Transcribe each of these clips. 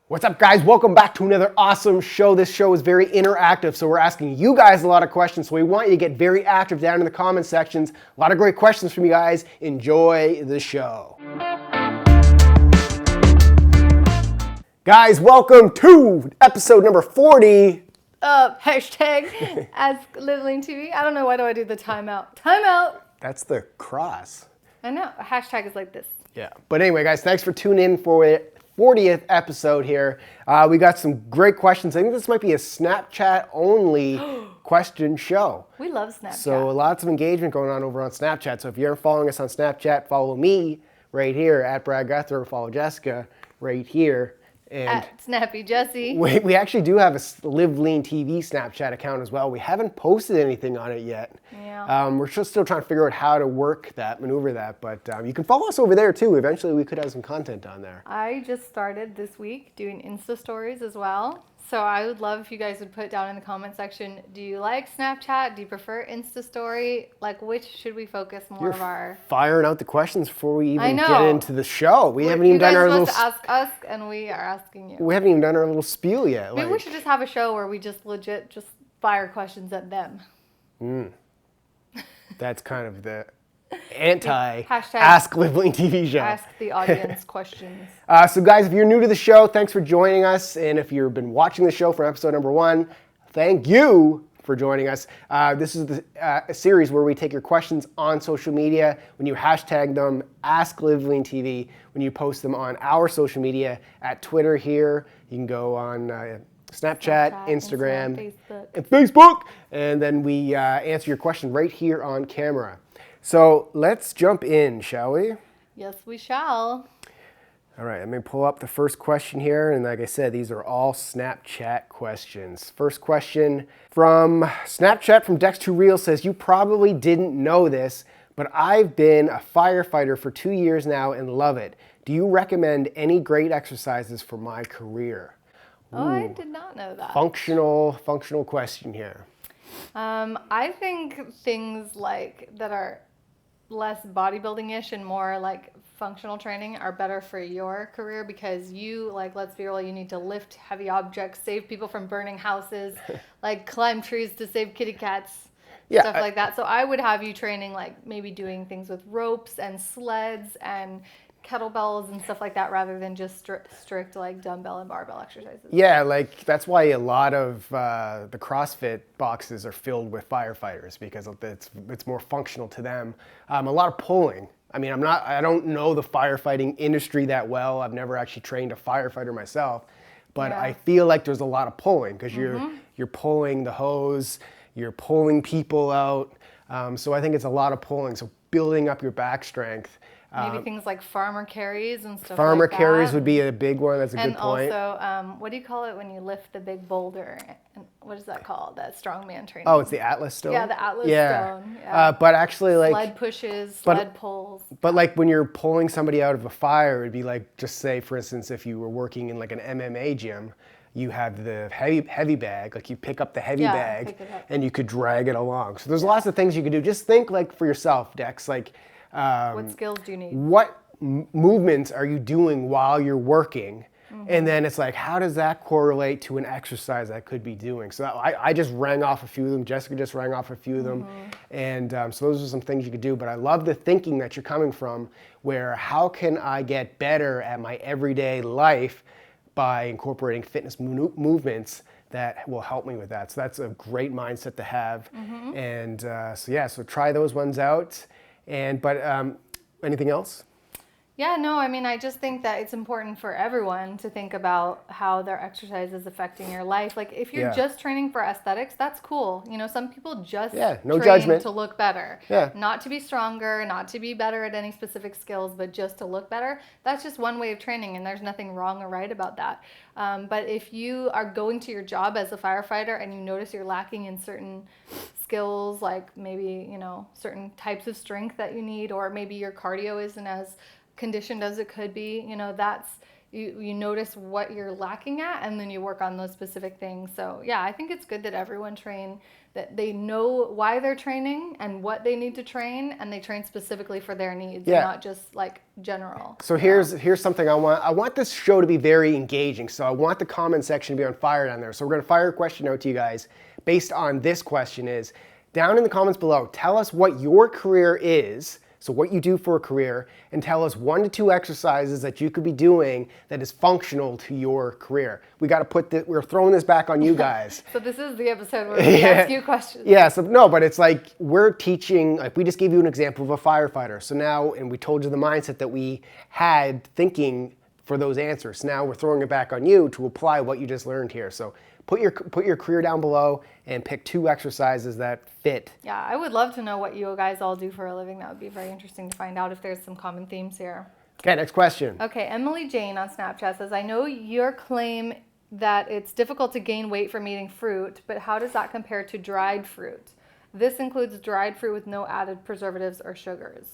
What's up, guys? Welcome back to another awesome show. This show is very interactive, so we're asking you guys a lot of questions, so we want you to get very active down in the comment sections. A lot of great questions from you guys. Enjoy the show. Guys, welcome to episode number 40. Hashtag Ask Liveling TV. I don't know, why do I do the timeout? Timeout! That's the cross. I know, a hashtag is like this. Yeah, but anyway, guys, thanks for tuning in for it. 40th episode here. We got some great questions. I think this might be a Snapchat only question show. We love Snapchat. So lots of engagement going on over on Snapchat. So if you're following us on Snapchat, follow me right here at Brad Guthrie. Follow Jessica right here. And at Snappy Jessie. we actually do have a Live Lean TV Snapchat account as well. We haven't posted anything on it yet. Yeah. We're just still trying to figure out how to work that, maneuver that. But you can follow us over there too. Eventually we could have some content on there. I just started this week doing Insta stories as well. So I would love if you guys would put down in the comment section, do you like Snapchat? Do you prefer Insta story? Like, which should we focus more of our... Firing out the questions before we even get into the show. We haven't even done our little... You guys are supposed to ask us, and we are asking you. We haven't even done our little spiel yet. Maybe we should just have a show where we just legit just fire questions at them. That's kind of the anti Hashtag Ask Liveling TV show. Ask the audience questions. So guys, if you're new to the show, thanks for joining us. And if you've been watching the show from episode number 1, thank you for joining us. This is a series where we take your questions on social media. When you hashtag them, Ask Liveling TV. When you post them on our social media at Twitter here, you can go on Snapchat, Instagram, and Facebook. And then we answer your question right here on camera. So let's jump in, shall we? Yes, we shall. All right, let me pull up the first question here. And like I said, these are all Snapchat questions. First question from Snapchat from Dex2Real says, you probably didn't know this, but I've been a firefighter for 2 years now and love it. Do you recommend any great exercises for my career? Oh, I did not know that. Functional question here. I think things like that are less bodybuilding-ish and more like functional training are better for your career because you, like, let's be real, you need to lift heavy objects, save people from burning houses, like climb trees to save kitty cats, stuff like that. So I would have you training like maybe doing things with ropes and sleds and kettlebells and stuff like that rather than just strict like dumbbell and barbell exercises. Yeah, like that's why a lot of the CrossFit boxes are filled with firefighters because it's more functional to them. A lot of pulling. I mean, I don't know the firefighting industry that well. I've never actually trained a firefighter myself, but I feel like there's a lot of pulling because you're pulling the hose, you're pulling people out. So I think it's a lot of pulling. So building up your back strength. Maybe things like farmer carries and stuff farmer like that. Farmer carries would be a big one. That's a good point. And also, what do you call it when you lift the big boulder? And what is that called? That strongman training. Oh, it's the Atlas stone? Yeah, the Atlas stone. Yeah. But actually, like... Sled pushes, sled pulls. But like when you're pulling somebody out of a fire, it'd be like, just say, for instance, if you were working in like an MMA gym, you have the heavy bag, like you pick up the heavy bag and you could drag it along. So there's lots of things you could do. Just think like for yourself, Dex, like... what skills do you need? What movements are you doing while you're working? And then it's like, how does that correlate to an exercise I could be doing? So I just rang off a few of them. Jessica just rang off a few of them. And so those are some things you could do. But I love the thinking that you're coming from where how can I get better at my everyday life by incorporating fitness movements that will help me with that. So that's a great mindset to have. And so try those ones out. But anything else? Yeah, no, I mean, I just think that it's important for everyone to think about how their exercise is affecting your life. Like, if you're just training for aesthetics, that's cool. You know, some people just train to look better. Not to be stronger, not to be better at any specific skills, but just to look better. That's just one way of training, and there's nothing wrong or right about that. But if you are going to your job as a firefighter and you notice you're lacking in certain skills, like maybe, you know, certain types of strength that you need, or maybe your cardio isn't as conditioned as it could be, you know, that's you notice what you're lacking at, and then you work on those specific things. So yeah, I think it's good that everyone train, that they know why they're training and what they need to train, and they train specifically for their needs, and not just like general. So here's something I want this show to be very engaging. So I want the comment section to be on fire down there. So we're going to fire a question out to you guys based on this question is, down in the comments below, tell us what your career is, so what you do for a career, and tell us 1 to 2 exercises that you could be doing that is functional to your career. We got to put this, we're throwing this back on you guys. So this is the episode where we ask you questions. Yeah, so no, but it's like we're teaching, like we just gave you an example of a firefighter. So now, and we told you the mindset that we had thinking for those answers. Now we're throwing it back on you to apply what you just learned here. So put your career down below and pick 2 exercises that fit. Yeah, I would love to know what you guys all do for a living. That would be very interesting to find out if there's some common themes here. Okay, next question. Okay, Emily Jane on Snapchat says, I know your claim that it's difficult to gain weight from eating fruit, but how does that compare to dried fruit? This includes dried fruit with no added preservatives or sugars.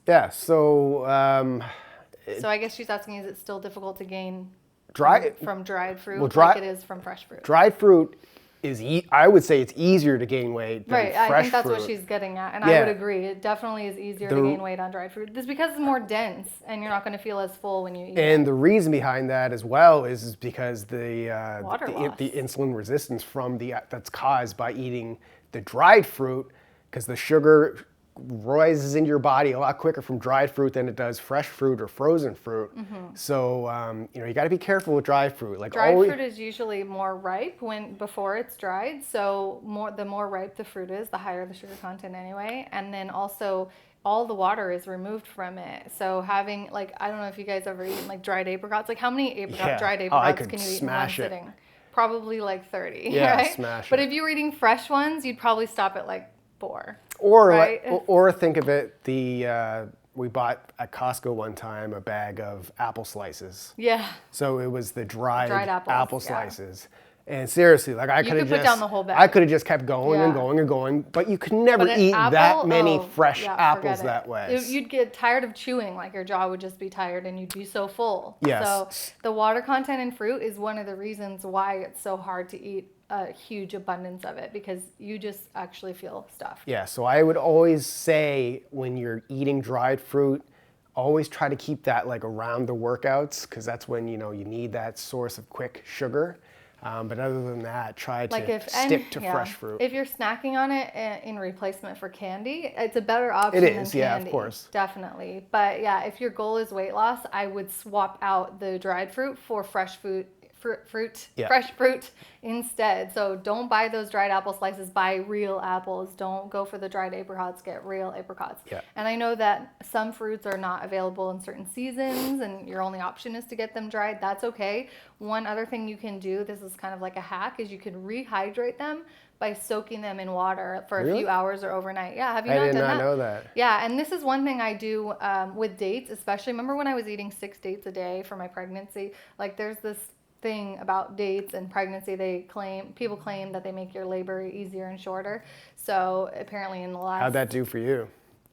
Yeah, so I guess she's asking, is it still difficult to gain from dried fruit like it is from fresh fruit? Dried fruit is, I would say it's easier to gain weight than fresh fruit. I think that's what she's getting at, and I would agree. It definitely is easier to gain weight on dried fruit. This is because it's more dense, and you're not going to feel as full when you eat it. And the reason behind that as well is because the insulin resistance that's caused by eating the dried fruit, because the sugar rises into your body a lot quicker from dried fruit than it does fresh fruit or frozen fruit. So you got to be careful with dried fruit. Like dried fruit is usually more ripe before it's dried. So the more ripe the fruit is, the higher the sugar content anyway. And then also all the water is removed from it. So having I don't know if you guys ever eaten like dried apricots. Like how many dried apricots can you eat in one sitting? Probably like 30. Yeah, right? smash it. But if you were eating fresh ones, you'd probably stop at like 4. Or think of it, we bought at Costco one time a bag of apple slices. Yeah. So it was the dried apple slices. And seriously, like I could have put down the whole bag. I could have just kept going and going and going, but you could never eat that many fresh apples that way. You'd get tired of chewing, like your jaw would just be tired and you'd be so full. Yes. So the water content in fruit is one of the reasons why it's so hard to eat a huge abundance of it, because you just actually feel stuffed. Yeah, so I would always say when you're eating dried fruit, always try to keep that like around the workouts, because that's when you need that source of quick sugar. But other than that, try to stick to fresh fruit. If you're snacking on it in replacement for candy, it's a better option than candy. Yeah, of course. Definitely. But yeah, if your goal is weight loss, I would swap out the dried fruit for fresh fruit. Fresh fruit instead. So don't buy those dried apple slices, buy real apples. Don't go for the dried apricots, get real apricots. Yeah. And I know that some fruits are not available in certain seasons and your only option is to get them dried. That's okay. One other thing you can do, this is kind of like a hack, is you can rehydrate them by soaking them in water for a few hours or overnight. Yeah, have you not done that? I did not know that. Yeah, and this is one thing I do with dates, especially. Remember when I was eating 6 dates a day for my pregnancy? Like there's this thing about dates and pregnancy, people claim that they make your labor easier and shorter. So apparently in the last... How'd that do for you?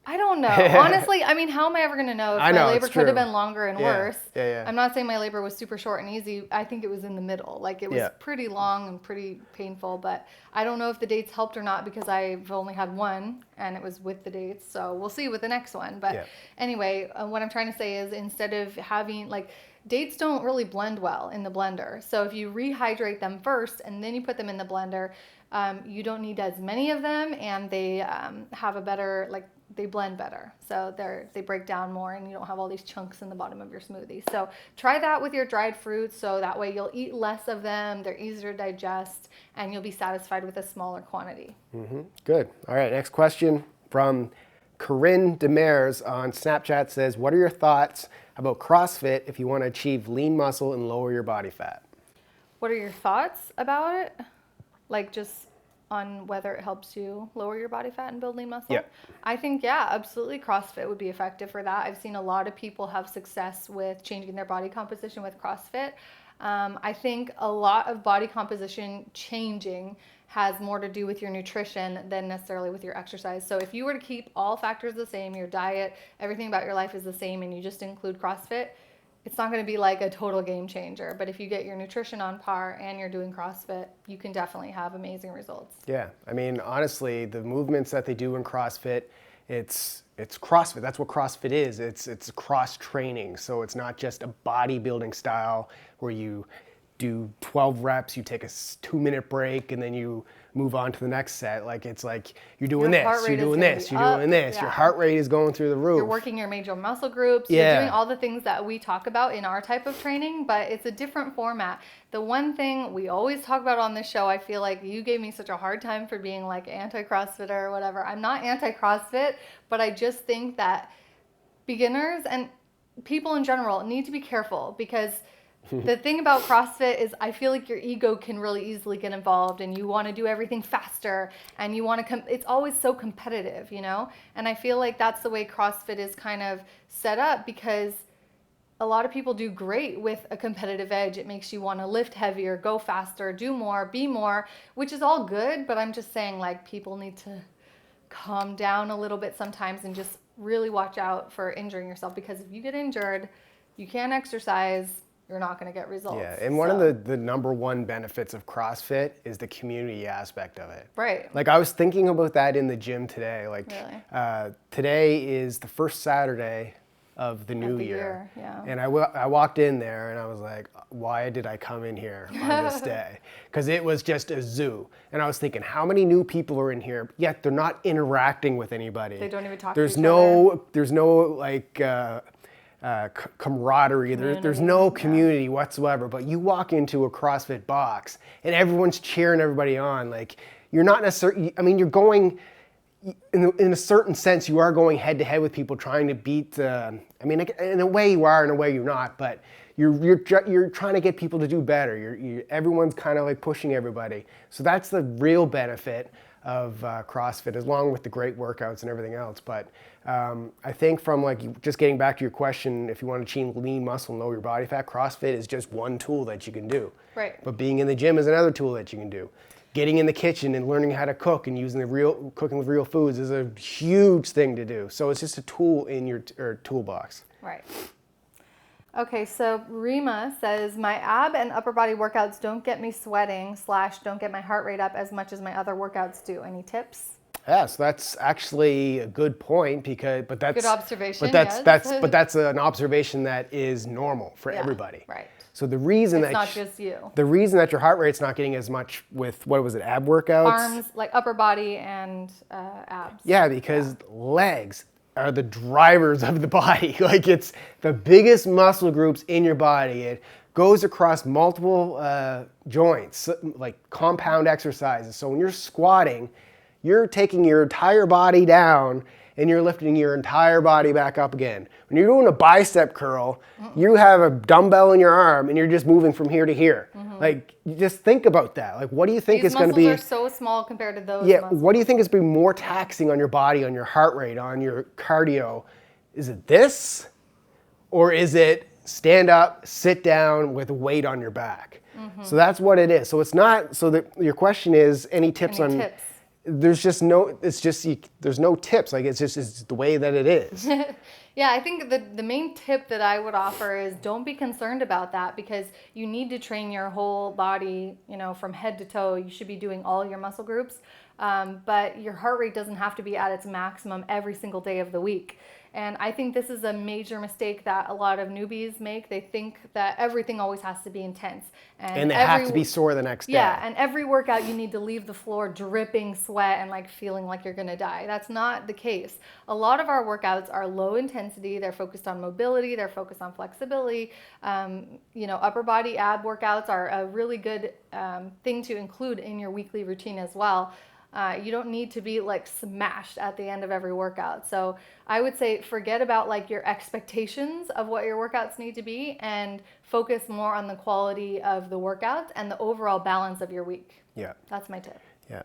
I don't know. Honestly, I mean, how am I ever going to know if my labor could have been longer and worse? Yeah. I'm not saying my labor was super short and easy. I think it was in the middle. Like it was pretty long and pretty painful, but I don't know if the dates helped or not because I've only had one and it was with the dates. So we'll see with the next one. But anyway, what I'm trying to say is instead of having dates don't really blend well in the blender. So if you rehydrate them first and then you put them in the blender, you don't need as many of them and they have a better, they blend better. So they break down more and you don't have all these chunks in the bottom of your smoothie. So try that with your dried fruits so that way you'll eat less of them, they're easier to digest, and you'll be satisfied with a smaller quantity. Good. All right, next question from Corinne Demers on Snapchat says, what are your thoughts about CrossFit if you want to achieve lean muscle and lower your body fat? What are your thoughts about it? Just on whether it helps you lower your body fat and build lean muscle? Yeah. I think, absolutely CrossFit would be effective for that. I've seen a lot of people have success with changing their body composition with CrossFit. I think a lot of body composition changing has more to do with your nutrition than necessarily with your exercise. So if you were to keep all factors the same, your diet, everything about your life is the same, and you just include CrossFit, it's not going to be like a total game changer. But if you get your nutrition on par and you're doing CrossFit, you can definitely have amazing results. Yeah, I mean, honestly, the movements that they do in CrossFit, it's CrossFit. That's what CrossFit is. It's cross training. So it's not just a bodybuilding style where you do 12 reps, you take a 2-minute break, and then you move on to the next set. Like, it's like you're doing this, you're doing this, you're doing this. Your heart rate is going through the roof. You're working your major muscle groups. You're doing all the things that we talk about in our type of training, but it's a different format. The one thing we always talk about on this show, I feel like you gave me such a hard time for being like anti-CrossFitter or whatever. I'm not anti-CrossFit, but I just think that beginners and people in general need to be careful, because the thing about CrossFit is I feel like your ego can really easily get involved, and you want to do everything faster, and you want to it's always so competitive, you know? And I feel like that's the way CrossFit is kind of set up, because a lot of people do great with a competitive edge. It makes you want to lift heavier, go faster, do more, be more, which is all good, but I'm just saying, like, people need to calm down a little bit sometimes and just really watch out for injuring yourself, because if you get injured, you can't exercise, you're not going to get results. Yeah, and one of the number one benefits of CrossFit is the community aspect of it. Right. Like, I was thinking about that in the gym today. Like, really? Today is the first Saturday of the new year. Yeah. And I walked in there and I was like, why did I come in here on this day? Because it was just a zoo. And I was thinking, how many new people are in here, yet they're not interacting with anybody. They don't even talk to each other. There's no like camaraderie. There's no community whatsoever. But you walk into a CrossFit box and everyone's cheering everybody on. Like, you're not necessarily, I mean, you're going, in a certain sense, you are going head to head with people trying to beat, I mean, in a way you are, in a way you're not, but you're trying to get people to do better. Everyone's kind of like pushing everybody. So that's the real benefit of CrossFit, along with the great workouts and everything else. But I think from like just getting back to your question, if you want to achieve lean muscle and lower your body fat, CrossFit is just one tool that you can do. Right. But being in the gym is another tool that you can do. Getting in the kitchen and learning how to cook and cooking with real foods is a huge thing to do. So it's just a tool in your toolbox. Right. Okay, so Rima says, my ab and upper body workouts don't get me sweating / don't get my heart rate up as much as my other workouts do. Any tips? Yeah, so that's actually a good point, but that's good observation. But that's an observation that is normal for everybody. Right. So the reason it's not just you. The reason that your heart rate's not getting as much with, what was it, ab workouts? Arms, like upper body and abs. Yeah, because legs are the drivers of the body. Like, it's the biggest muscle groups in your body. It goes across multiple joints, like compound exercises. So when you're squatting, you're taking your entire body down and you're lifting your entire body back up again. When you're doing a bicep curl, you have a dumbbell in your arm and you're just moving from here to here. Like, you just think about that. Like, what do you think is going to be... These muscles are so small compared to those muscles. What do you think is going to be more taxing on your body, on your heart rate, on your cardio? Is it this? Or is it stand up, sit down with weight on your back? So that's what it is. So it's not... So your question is, any tips on... Tips? There's just no, there's no tips. Like, it's the way that it is. Yeah, I think the main tip that I would offer is don't be concerned about that, because you need to train your whole body, from head to toe. You should be doing all your muscle groups, but your heart rate doesn't have to be at its maximum every single day of the week. And I think this is a major mistake that a lot of newbies make. They think that everything always has to be intense. And they have to be sore the next day. Yeah, and every workout you need to leave the floor dripping sweat and like feeling like you're gonna die. That's not the case. A lot of our workouts are low intensity. They're focused on mobility. They're focused on flexibility. Upper body ab workouts are a really good thing to include in your weekly routine as well. You don't need to be like smashed at the end of every workout. So I would say forget about like your expectations of what your workouts need to be and focus more on the quality of the workouts and the overall balance of your week. Yeah. That's my tip. Yeah.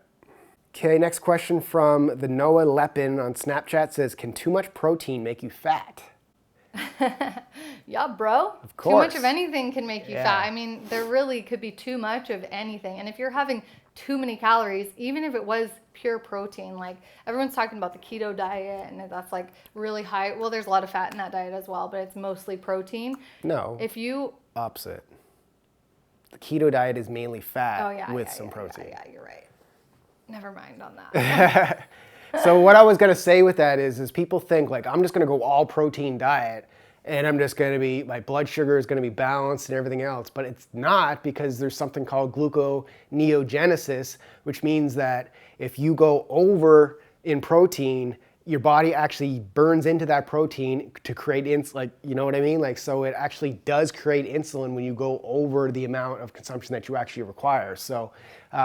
Okay, next question from the Noah Lepin on Snapchat says, can too much protein make you fat? Yeah, bro. Of course. Too much of anything can make you fat. I mean, there really could be too much of anything. And if you're having too many calories, even if it was pure protein, like everyone's talking about the keto diet and that's like really high. Well, there's a lot of fat in that diet as well, but it's mostly protein. No. If you... Opposite. The keto diet is mainly fat with some protein. Yeah, you're right. Never mind on that. So what I was going to say with that is people think like, I'm just going to go all protein diet and I'm just going to be, my blood sugar is going to be balanced and everything else. But it's not, because there's something called gluconeogenesis, which means that if you go over in protein, your body actually burns into that protein to create insulin, like, you know what I mean? Like, so it actually does create insulin when you go over the amount of consumption that you actually require. So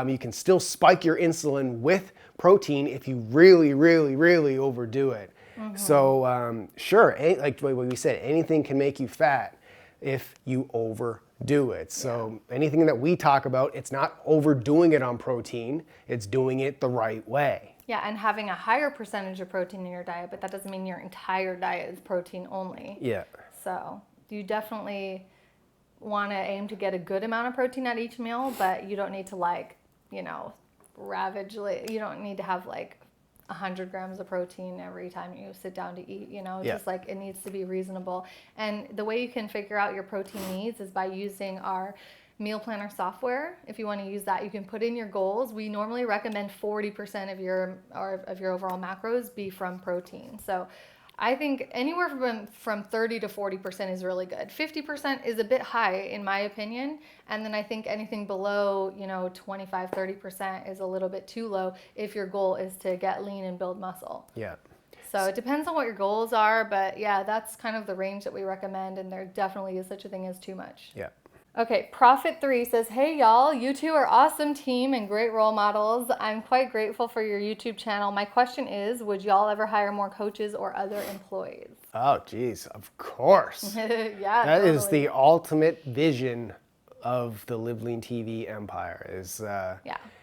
you can still spike your insulin with protein if you really, really, really overdo it. Mm-hmm. So sure, like what we said, anything can make you fat if you overdo it. So anything that we talk about, it's not overdoing it on protein, it's doing it the right way. Yeah, and having a higher percentage of protein in your diet, but that doesn't mean your entire diet is protein only. Yeah. So you definitely want to aim to get a good amount of protein at each meal, but you don't need to like, you know, ravagely, you don't need to have like 100 grams of protein every time you sit down to eat, you know, just like it needs to be reasonable. And the way you can figure out your protein needs is by using our meal planner software. If you want to use that, you can put in your goals. We normally recommend 40% of your overall macros be from protein. So I think anywhere from 30 to 40% is really good. 50% is a bit high in my opinion. And then I think anything below, you know, 25, 30% is a little bit too low if your goal is to get lean and build muscle. Yeah. So it depends on what your goals are, but yeah, that's kind of the range that we recommend, and there definitely is such a thing as too much. Yeah. Okay, Profit3 says, hey y'all, you two are awesome team and great role models. I'm quite grateful for your YouTube channel. My question is, would y'all ever hire more coaches or other employees? Oh, geez, of course. Yeah, that is the ultimate vision of the Live Lean TV empire is,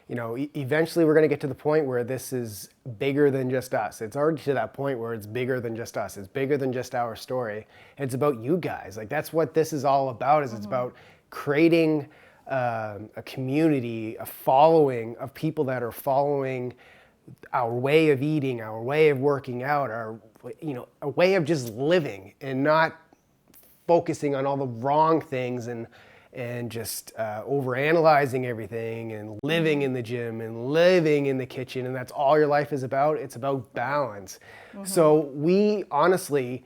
you know, eventually we're going to get to the point where this is bigger than just us. It's already to that point where it's bigger than just us. It's bigger than just our story. It's about you guys. Like, that's what this is all about, is it's about creating a community, a following of people that are following our way of eating, our way of working out, our, you know, a way of just living and not focusing on all the wrong things and just overanalyzing everything and living in the gym and living in the kitchen, and that's all your life is about. It's about balance. So we honestly,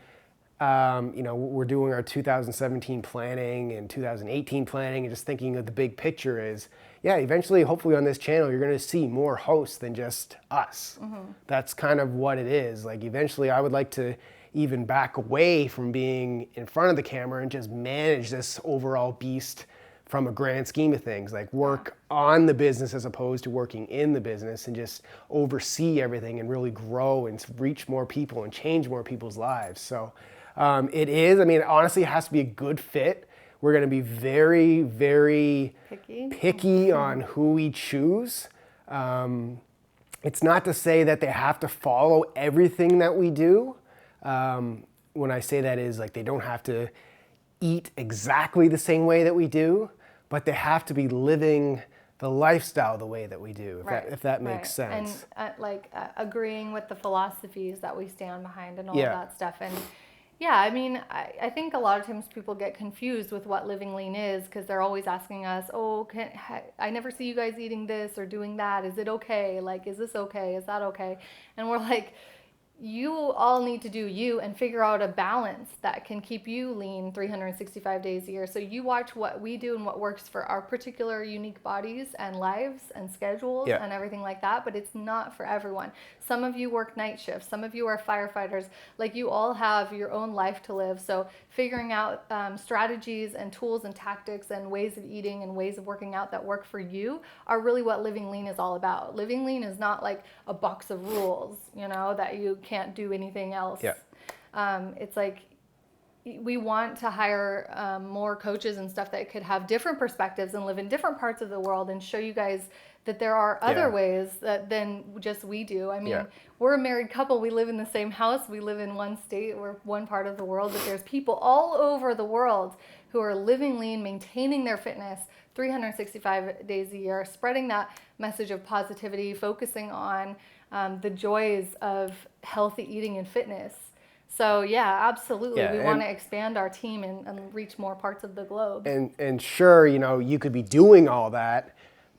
you know, we're doing our 2017 planning and 2018 planning and just thinking of the big picture is, yeah, eventually, hopefully on this channel, you're going to see more hosts than just us. That's kind of what it is. Like, eventually I would like to even back away from being in front of the camera and just manage this overall beast from a grand scheme of things, like work on the business as opposed to working in the business, and just oversee everything and really grow and reach more people and change more people's lives. So it is, I mean, honestly, it has to be a good fit. We're going to be very, very picky on who we choose. It's not to say that they have to follow everything that we do. When I say that is like they don't have to eat exactly the same way that we do, but they have to be living the lifestyle the way that we do, if that makes sense. And agreeing with the philosophies that we stand behind and all of that stuff. And yeah, I mean, I think a lot of times people get confused with what living lean is, because they're always asking us, oh, I never see you guys eating this or doing that. Is it okay? Like, is this okay? Is that okay? And we're like, you all need to do you and figure out a balance that can keep you lean 365 days a year. So you watch what we do and what works for our particular unique bodies and lives and schedules and everything like that. But it's not for everyone. Some of you work night shifts. Some of you are firefighters. Like, you all have your own life to live. So figuring out strategies and tools and tactics and ways of eating and ways of working out that work for you are really what living lean is all about. Living lean is not like a box of rules, you know, that you can't do anything else. It's like we want to hire more coaches and stuff that could have different perspectives and live in different parts of the world and show you guys that there are other ways than just we do. I mean, we're a married couple. We live in the same house. We live in one state. We're one part of the world. But there's people all over the world who are living lean, maintaining their fitness 365 days a year, spreading that message of positivity, focusing on the joys of healthy eating and fitness. So yeah, absolutely. We want to expand our team and reach more parts of the globe. And sure, you know, you could be doing all that,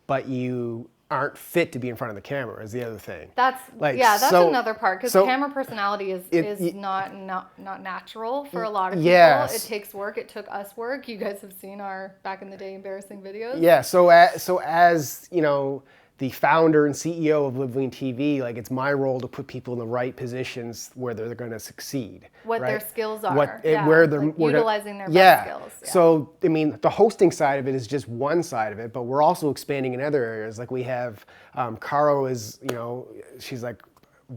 but you aren't fit to be in front of the camera is the other thing. That's another part, because camera personality is not natural for a lot of people. It takes work. It took us work. You guys have seen our back in the day embarrassing videos. Yeah. So as you know, the founder and CEO of Live Lean TV, like, it's my role to put people in the right positions where they're going to succeed. What their skills are. Where they're utilizing their best skills. Yeah. So, I mean, the hosting side of it is just one side of it, but we're also expanding in other areas. Like, we have, Caro is, you know, she's like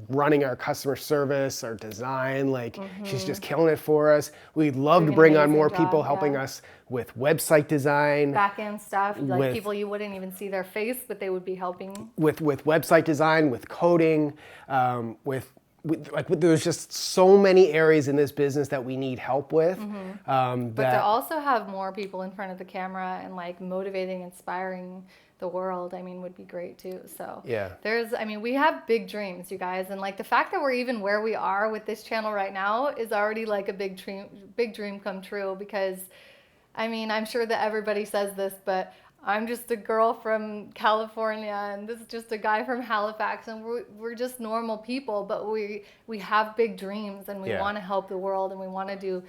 running our customer service, our design, like she's just killing it for us. We'd love to bring on more people helping us with website design, back end stuff, like people you wouldn't even see their face, but they would be helping with website design, with coding, there's just so many areas in this business that we need help with. But to also have more people in front of the camera and like motivating, inspiring the world, I mean, would be great too. So we have big dreams, you guys, and like the fact that we're even where we are with this channel right now is already like a big dream come true. Because I mean, I'm sure that everybody says this, but I'm just a girl from California and this is just a guy from Halifax, and we're just normal people, but we have big dreams, and we want to help the world, and we want to do,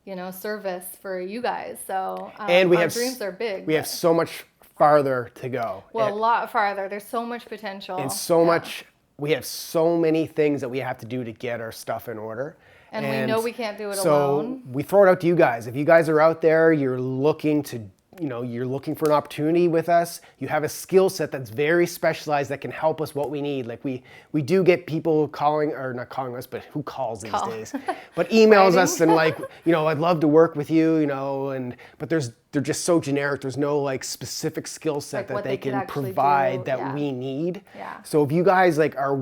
you know, service for you guys. So and our dreams are big. We have so much farther to go. Well, a lot farther. There's so much potential. And so much, we have so many things that we have to do to get our stuff in order. And we know we can't do it alone. So we throw it out to you guys. If you guys are out there, you're looking for an opportunity with us, you have a skill set that's very specialized that can help us what we need. Like we do get people calling, or not calling us, but who calls these days? But emails us and like, you know, I'd love to work with you, you know, but they're just so generic. There's no like specific skill set that they can provide that we need. So if you guys like are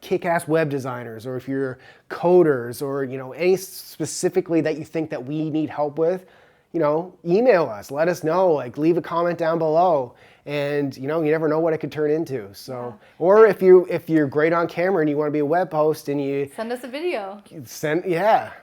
kick-ass web designers, or if you're coders, or, you know, any specifically that you think that we need help with, you know, email us, let us know, like leave a comment down below, and you know, you never know what it could turn into. So, or if you're great on camera and you want to be a web host and you send us a video.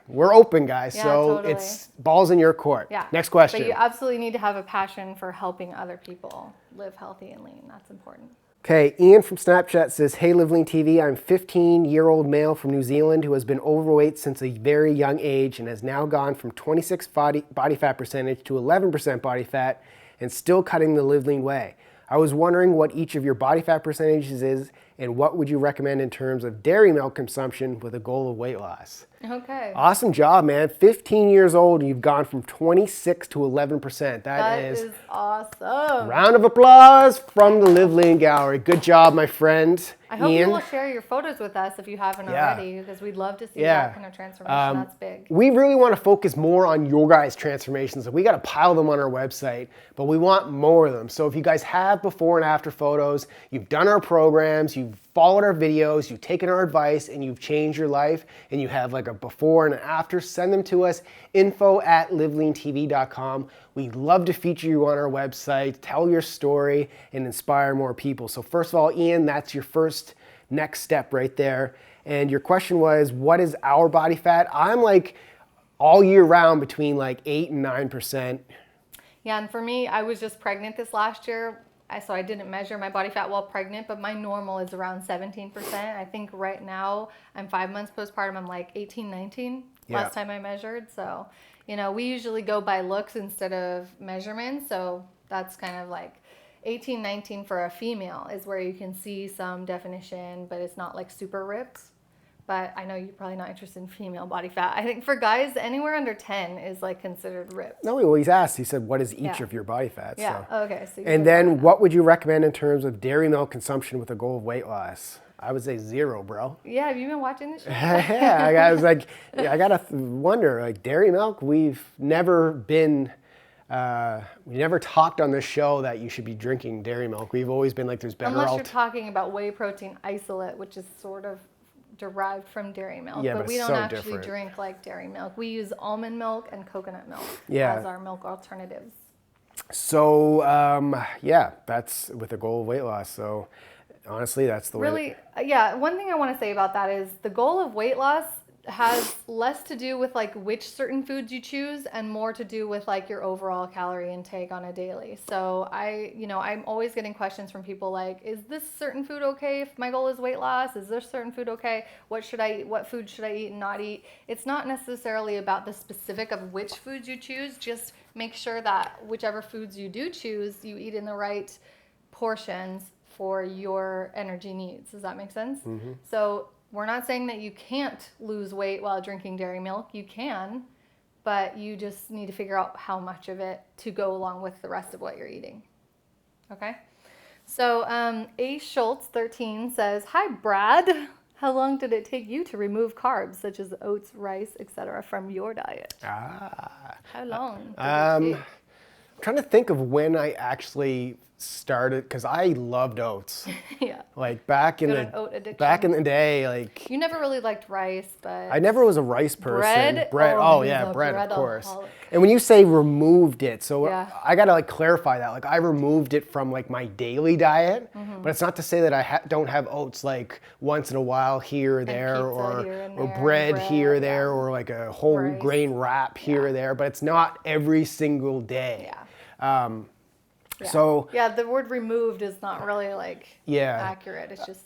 We're open, guys. So totally. It's balls in your court. Next question. But you absolutely need to have a passion for helping other people live healthy and lean. That's important. Okay, Ian from Snapchat says, hey, Live Lean TV, I'm a 15-year-old male from New Zealand who has been overweight since a very young age and has now gone from 26 body fat percentage to 11% body fat and still cutting the Live Lean way. I was wondering what each of your body fat percentages is and what would you recommend in terms of dairy milk consumption with a goal of weight loss? Okay. Awesome job, man. 15 years old and you've gone from 26 to 11%. That is awesome. Round of applause from the Live Lean Gallery. Good job, my friend. I hope Ian. you will share your photos with us if you haven't already, because we'd love to see that kind of transformation. That's big. We really want to focus more on your guys' transformations. We got a pile of them on our website, but we want more of them. So if you guys have before and after photos, you've done our programs, you've followed our videos, you've taken our advice, and you've changed your life, and you have like a before and an after, send them to us, info@liveleantv.com. We'd love to feature you on our website, tell your story, and inspire more people. So first of all, Ian, that's your first next step right there. And your question was, what is our body fat? I'm like all year round between like 8 and 9%. Yeah, and for me, I was just pregnant this last year. So I didn't measure my body fat while pregnant, but my normal is around 17%. I think right now I'm 5 months postpartum. I'm like 18, 19 last time I measured. So, you know, we usually go by looks instead of measurements. So that's kind of like 18, 19 for a female is where you can see some definition, but it's not like super ripped. But I know you're probably not interested in female body fat. I think for guys, anywhere under 10 is like considered ripped. No, well, he's asked. He said, what is each of your body fats? Yeah, so. Okay. So and then what would you recommend in terms of dairy milk consumption with a goal of weight loss? I would say 0, bro. Yeah, have you been watching this show? Yeah, I was like, I gotta wonder, like dairy milk, we never talked on this show that you should be drinking dairy milk. We've always been like, there's better Unless you're talking about whey protein isolate, which is sort of derived from dairy milk. Yeah, but we don't so actually different. drink like dairy milk. We use almond milk and coconut milk as our milk alternatives. So, that's with the goal of weight loss. So, honestly, that's the way. Yeah, one thing I want to say about that is the goal of weight loss has less to do with like which certain foods you choose and more to do with like your overall calorie intake on a daily. So I'm always getting questions from people like, is this certain food okay if my goal is weight loss? Is this certain food okay? What should I eat? What food should I eat and not eat? It's not necessarily about the specific of which foods you choose. Just make sure that whichever foods you do choose, you eat in the right portions for your energy needs. Does that make sense? Mm-hmm. So we're not saying that you can't lose weight while drinking dairy milk. You can, but you just need to figure out how much of it to go along with the rest of what you're eating. Okay? So A. Schultz, 13, says, "Hi, Brad. How long did it take you to remove carbs, such as oats, rice, etc., from your diet?" How long did it take? I'm trying to think of when I actually started, because I loved oats. Yeah. Like back in the day, like you never really liked rice, but I never was a rice person. Bread. Bread, of course. And when you say removed it, so I gotta like clarify that. Like I removed it from like my daily diet, but it's not to say that I don't have oats like once in a while here or there, or bread here or there, or like a whole grain wrap here or there. But it's not every single day. Yeah. So the word removed is not really like accurate. It's just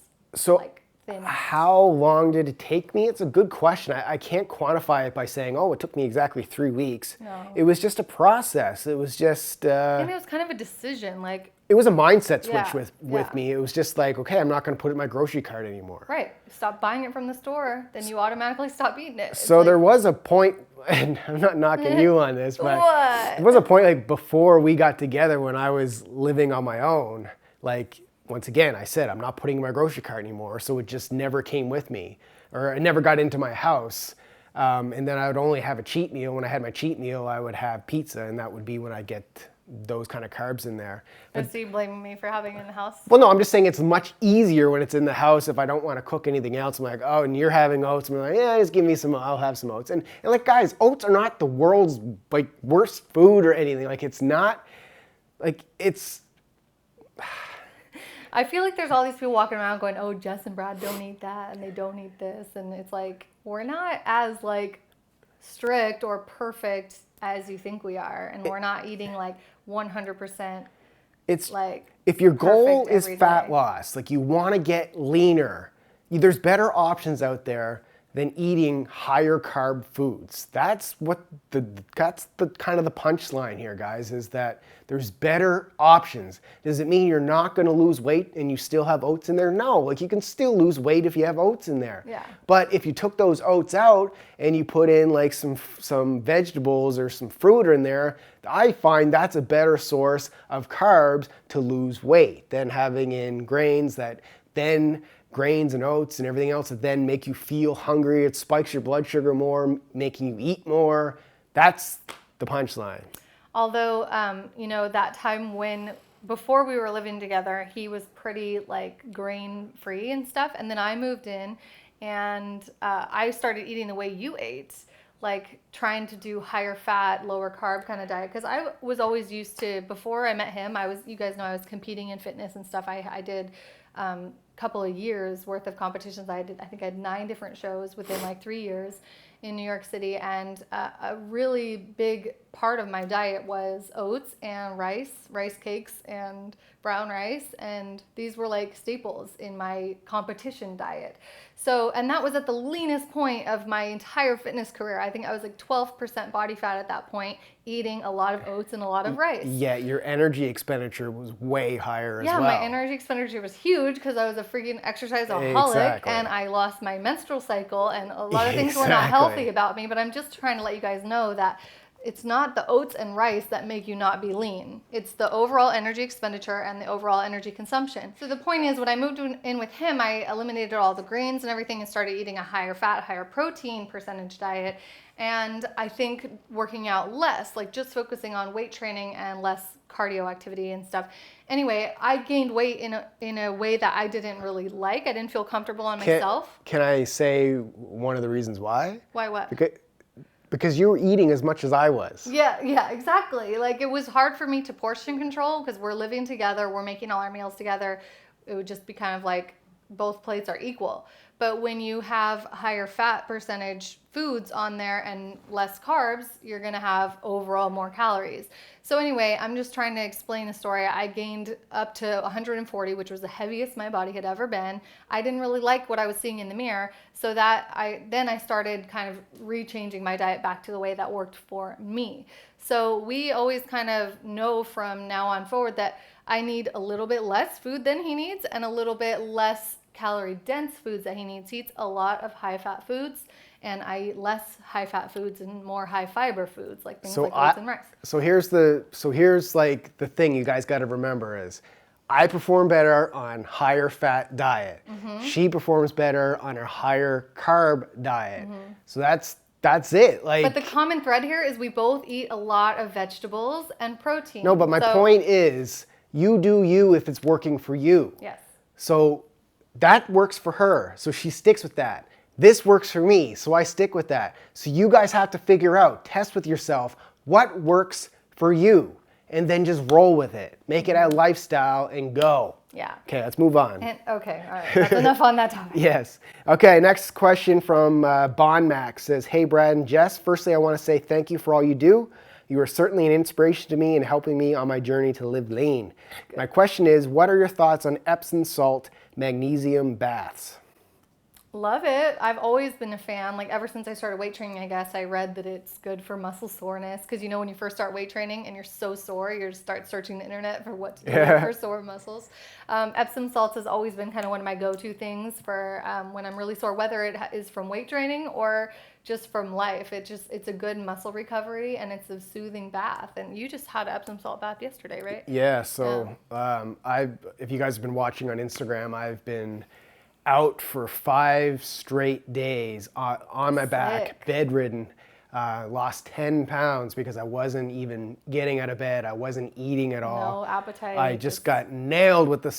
like thin. How long did it take me? It's a good question. I can't quantify it by saying, oh, it took me exactly 3 weeks. No. It was just a process. It was just and it was kind of a decision. Like it was a mindset switch with me. It was just like, okay, I'm not going to put it in my grocery cart anymore. Right. Stop buying it from the store, then you automatically stop eating it. So there was a point, and I'm not knocking you on this, but there was a point like before we got together when I was living on my own. Like once again, I said I'm not putting it in my grocery cart anymore, so it just never came with me, or it never got into my house. And then I would only have a cheat meal. When I had my cheat meal, I would have pizza, and that would be when I get those kind of carbs in there. But so you blaming me for having it in the house? Well, no, I'm just saying it's much easier when it's in the house. If I don't want to cook anything else, I'm like, oh, and you're having oats. I'm like, yeah, just give me some, I'll have some oats. And like, guys, oats are not the world's like worst food or anything. Like, it's not, like, it's... I feel like there's all these people walking around going, oh, Jess and Brad don't eat that, and they don't eat this. And it's like, we're not as like strict or perfect as you think we are. And we're not eating like 100%. It's like if your goal is fat loss, like you want to get leaner, there's better options out there than eating higher carb foods. That's the kind of the punchline here, guys, is that there's better options. Does it mean you're not going to lose weight and you still have oats in there? No, like you can still lose weight if you have oats in there. Yeah. But if you took those oats out and you put in like some vegetables or some fruit in there, I find that's a better source of carbs to lose weight than having in grains and oats and everything else that then make you feel hungry. It spikes your blood sugar more, making you eat more. That's the punchline. Although, that time before we were living together, he was pretty like grain free and stuff. And then I moved in and I started eating the way you ate, like trying to do higher fat, lower carb kind of diet. Because I was always used to, before I met him, you guys know I was competing in fitness and stuff. I did couple of years worth of competitions. I think I had 9 different shows within like 3 years in New York City, and a really big part of my diet was oats and rice cakes and brown rice, and these were like staples in my competition diet. So, and that was at the leanest point of my entire fitness career. I think I was like 12% body fat at that point, eating a lot of oats and a lot of rice. Yeah, your energy expenditure was way higher as well. Yeah, my energy expenditure was huge because I was a freaking exerciseaholic, and I lost my menstrual cycle, and a lot of things were not healthy about me. But I'm just trying to let you guys know that it's not the oats and rice that make you not be lean. It's the overall energy expenditure and the overall energy consumption. So the point is, when I moved in with him, I eliminated all the grains and everything and started eating a higher fat, higher protein percentage diet. And I think working out less, like just focusing on weight training and less cardio activity and stuff. Anyway, I gained weight in a way that I didn't really like. I didn't feel comfortable on myself. Can I say one of the reasons why? Why what? Because you were eating as much as I was. Yeah, exactly. Like, it was hard for me to portion control because we're living together, we're making all our meals together. It would just be kind of like both plates are equal. But when you have higher fat percentage foods on there and less carbs, you're going to have overall more calories. So anyway, I'm just trying to explain the story. I gained up to 140, which was the heaviest my body had ever been. I didn't really like what I was seeing in the mirror. So then I started kind of rechanging my diet back to the way that worked for me. So we always kind of know from now on forward that I need a little bit less food than he needs and a little bit less calorie dense foods that he needs. He eats a lot of high fat foods, and I eat less high fat foods and more high fiber foods, like things like oats and rice. So here's like the thing you guys got to remember is I perform better on higher fat diet. Mm-hmm. She performs better on her higher carb diet. Mm-hmm. So that's it. Like, but the common thread here is we both eat a lot of vegetables and protein. No, but my point is, you do you if it's working for you. Yes. So that works for her, so she sticks with that. This works for me, so I stick with that. So you guys have to figure out, test with yourself, what works for you, and then just roll with it. Make it a lifestyle and go. Yeah. Okay, let's move on. Okay, all right. That's enough on that topic. Yes. Okay, next question from Bond Max says, "Hey Brad and Jess, firstly I want to say thank you for all you do. You are certainly an inspiration to me and helping me on my journey to live lean. My question is, what are your thoughts on Epsom Salt magnesium baths?" Love it. I've always been a fan. Like, ever since I started weight training, I guess I read that it's good for muscle soreness. Because you know, when you first start weight training and you're so sore, you start searching the internet for what to do for sore muscles. Epsom salts has always been kind of one of my go-to things for when I'm really sore, whether it is from weight training or just from life. It's a good muscle recovery, and it's a soothing bath. And you just had an Epsom salt bath yesterday, right? Yeah. So if you guys have been watching on Instagram, I've been out for 5 straight days on my back, bedridden. Lost 10 pounds because I wasn't even getting out of bed. I wasn't eating at all. No appetite. I just got nailed with the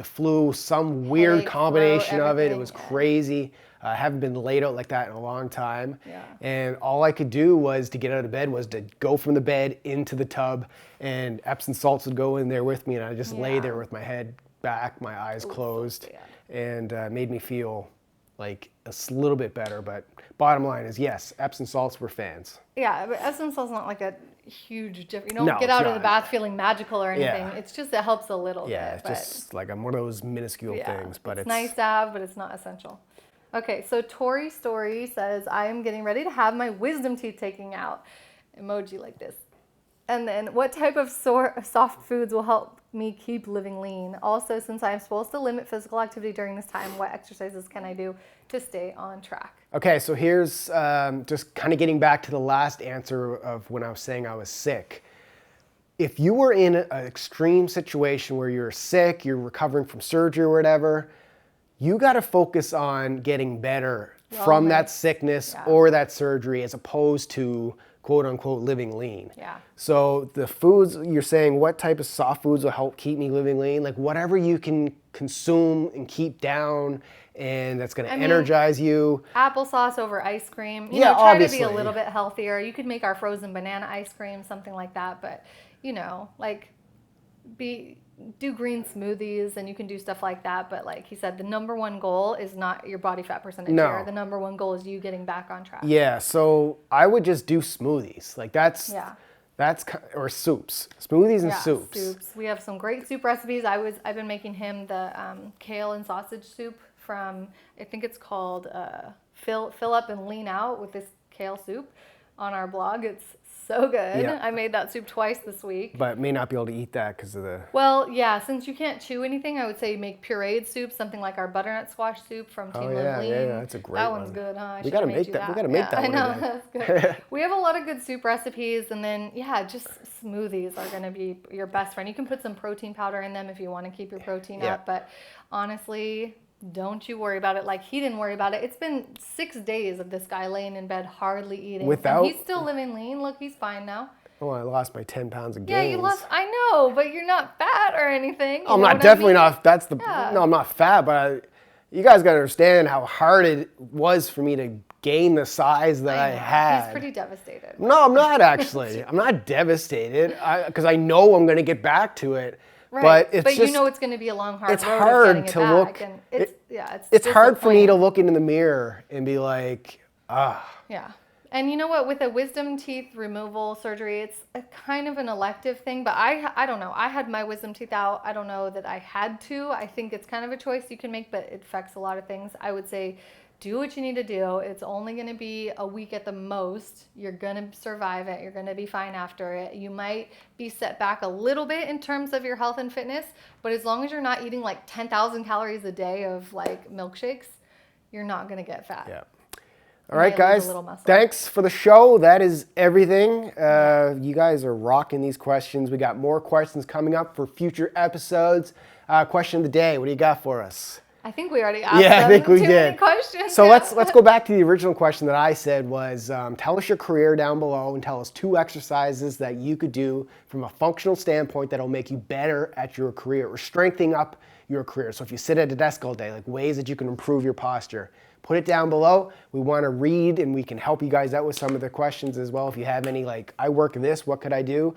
flu, some weird headache, combination throat, of it. It was everything. crazy. I haven't been laid out like that in a long time. Yeah. And all I could do was to get out of bed was to go from the bed into the tub, and Epsom salts would go in there with me, and I just lay there with my head back, my eyes closed, and made me feel like a little bit better. But bottom line is, yes, Epsom salts, we're fans. Yeah, but Epsom salt's not like a huge difference. You don't get out of the bath feeling magical or anything. Yeah. It's just, it helps a little bit. Yeah, it's just like one of those minuscule things. But it's nice to have, but it's not essential. Okay, so Tori Story says, I am getting ready to have my wisdom teeth taken out. Emoji like this. And then, what type of soft foods will help me keep living lean? Also, since I am supposed to limit physical activity during this time, what exercises can I do to stay on track? Okay, so here's just kind of getting back to the last answer of when I was saying I was sick. If you were in an extreme situation where you're sick, you're recovering from surgery or whatever, you got to focus on getting better from that sickness or that surgery, as opposed to quote unquote living lean. Yeah. So the foods you're saying, what type of soft foods will help keep me living lean? Like whatever you can consume and keep down, and that's going to energize you. Applesauce over ice cream. You know, try to be a little bit healthier. You could make our frozen banana ice cream, something like that. But you know, like do green smoothies, and you can do stuff like that. But like he said, the number one goal is not your body fat percentage here. The number one goal is you getting back on track. Yeah, so I would just do smoothies. Like that's or soups. Smoothies and soups. We have some great soup recipes. I've been making him the kale and sausage soup from, I think it's called Fill Up and Lean Out with this kale soup on our blog. It's so good. Yeah. I made that soup twice this week. But may not be able to eat that because of the... Well, yeah, since you can't chew anything, I would say make pureed soup, something like our butternut squash soup from Team Live Lean. Yeah, that's a great one. That one's good, huh? We gotta make that. We gotta make that one. I know, that's good. We have a lot of good soup recipes, and then just smoothies are gonna be your best friend. You can put some protein powder in them if you want to keep your protein up, but honestly, don't you worry about it like he didn't worry about it. It's been 6 days of this guy laying in bed, hardly eating. And he's still living lean. Look, he's fine now. Oh, I lost my 10 pounds of gains. Yeah, you lost. I know, but you're not fat or anything. I'm not definitely not. That's the no. I'm not fat, but you guys gotta understand how hard it was for me to gain the size that I had. He's pretty devastated. No, I'm not actually. I'm not devastated because I know I'm gonna get back to it. Right. But you know it's going to be a long, hard road. It's hard to look. It's hard for me to look into the mirror and be like, Yeah. And you know what? With a wisdom teeth removal surgery, it's a kind of an elective thing. But I don't know. I had my wisdom teeth out. I don't know that I had to. I think it's kind of a choice you can make, but it affects a lot of things. I would say do what you need to do. It's only going to be a week at the most. You're going to survive it. You're going to be fine after it. You might be set back a little bit in terms of your health and fitness, but as long as you're not eating like 10,000 calories a day of like milkshakes, you're not going to get fat. Yeah. All right, guys. Thanks for the show. That is everything. You guys are rocking these questions. We got more questions coming up for future episodes. Question of the day. What do you got for us? I think we already asked I think we too did. Many questions. So let's go back to the original question that I said was, tell us your career down below and tell us 2 exercises that you could do from a functional standpoint that'll make you better at your career or strengthening up your career. So if you sit at a desk all day, like ways that you can improve your posture. Put it down below. We want to read and we can help you guys out with some of the questions as well. If you have any like, I work this, what could I do?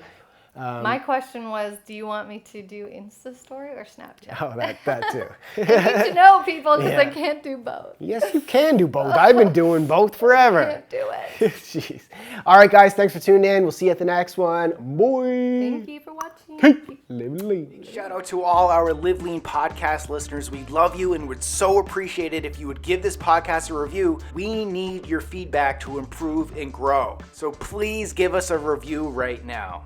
My question was, do you want me to do Insta Story or Snapchat? Oh, that too. I need to know, people, because I can't do both. Yes, you can do both. I've been doing both forever. I can't do it. Jeez. All right, guys, thanks for tuning in. We'll see you at the next one. Boy. Thank you for watching. Live lean. Shout out to all our Live Lean podcast listeners. We love you and would so appreciate it if you would give this podcast a review. We need your feedback to improve and grow. So please give us a review right now.